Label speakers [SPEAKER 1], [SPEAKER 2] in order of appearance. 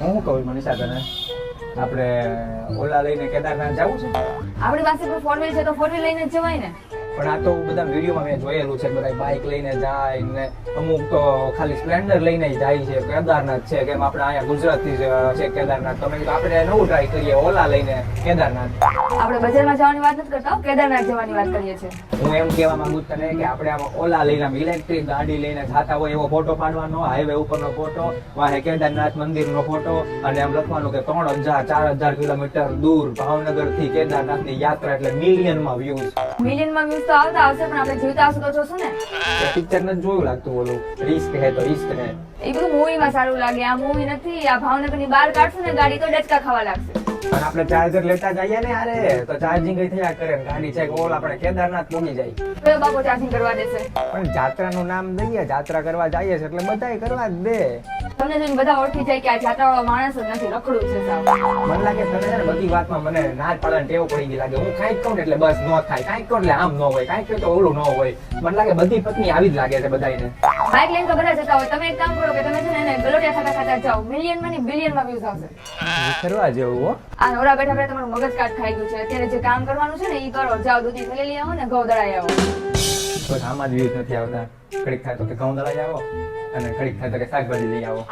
[SPEAKER 1] હું કહું મનીષા તને આપણે ઓલા લઈને કેદારનાથ જવું છે?
[SPEAKER 2] આપણી પાસે પણ ફોર વ્હીલ છે તો ફોર વ્હીલ લઈને જ જવાય ને.
[SPEAKER 1] પણ આ તો બધા વિડીયોમાં મેં જોયેલું છે, બધા બાઇક લઈને જાય ને અમુક તો ખાલી સ્પ્લેન્ડર લઈને જાય છે. કેદારનાથ છે કેમ આપણે અહીંયા ગુજરાતથી છે કેદારનાથ, તમે આપણે નવું ટ્રાય કરીએ, ઓલા લઈને કેદારનાથ.
[SPEAKER 2] આપણે બજારમાં જવાની વાત નથી કરતા, કેદારનાથ જવાની વાત કરીએ છીએ.
[SPEAKER 1] હું એમ કહેવા માંગુ છું તને કે આપણે આમાં ઓલા લઈને ઇલેક્ટ્રિક ગાડી લઈને જાતા હોય એવો ફોટો પાડવાનો, હાઈવે ઉપરનો ફોટો, વાહે કેદારનાથ મંદિરનો ફોટો, અને એમ લખવાનું કે 3000-4000 કિલોમીટર દૂર ભાવનગર થી કેદારનાથની યાત્રા, એટલે મિલિયનમાં વ્યૂઝ.
[SPEAKER 2] મિલિયનમાં વ્યૂઝ તો આવતા આવશે, પણ આપણે જીવતા આવશું તો જોશું ને.
[SPEAKER 1] પિક્ચર ને જોયું લાગતું ઓલું રિસ્ક હે તો ઇશ્ક હે,
[SPEAKER 2] એ બધું મૂવીમાં સારું લાગે, આ મૂવી નથી. આ ભાવનગરની બહાર કાઢશું ને ગાડી તો ડચકા ખાવા લાગશે.
[SPEAKER 1] પણ આપણે ચાર્જર લેતા જઈએ ને યાર, તો ચાર્જિંગ થયા કરે ને ગાડી છે કે ઓલ આપણે કેદારનાથ પહોંચી જાય.
[SPEAKER 2] કયો બાપો ચાર્જિંગ કરવા દેશે?
[SPEAKER 1] પણ જાત્રાનું નામ દઈએ, જાત્રા કરવા જઈએ છે એટલે બધાય કરવા જ દે.
[SPEAKER 2] તમને જોઈને બધા ઓળખી જાય કે આ જાત્રાવાળો માણસ જ નથી, રખડું છે સાવ.
[SPEAKER 1] મને લાગે તને છે ને બધી વાતમાં મને ના જ પાડવાની ટેવ પડી ગઈ લાગે. હું કાંઈક કહું ને એટલે બસ ન થાય, કાંઈક કહું એટલે આમ ન હોય, કાંઈક કહું તો ઓલું ન હોય. મને લાગે બધી પત્ની આવી જ લાગે છે બધાયને.
[SPEAKER 2] બાઇક લઈને તો બધા જતા હોય. તમે એક કામ કરો કે તમે છે ને એને ગલોટિયા ખાતા ખાતા જાઓ, મિલિયનમાં નહીં બિલિયનમાં વ્યૂઝ આવશે.
[SPEAKER 1] કરવા જેવું હો.
[SPEAKER 2] આ નવરા બેઠા બેઠા તમારું મગજ કાટ ખાઈ ગયું છે. અત્યારે જે કામ કરવાનું છે ને એ કરો. જાઓ દૂધી થેલી લઈ આવો ને ઘઉં દળાઈ આવો.
[SPEAKER 1] બસ આમાં જ વ્યૂઝ નથી આવતા. ઘડીક થાય તો કે ઘઉં દળાઈ આવો અને ઘડીક થાય તો કે શાકભાજી લઈ આવો.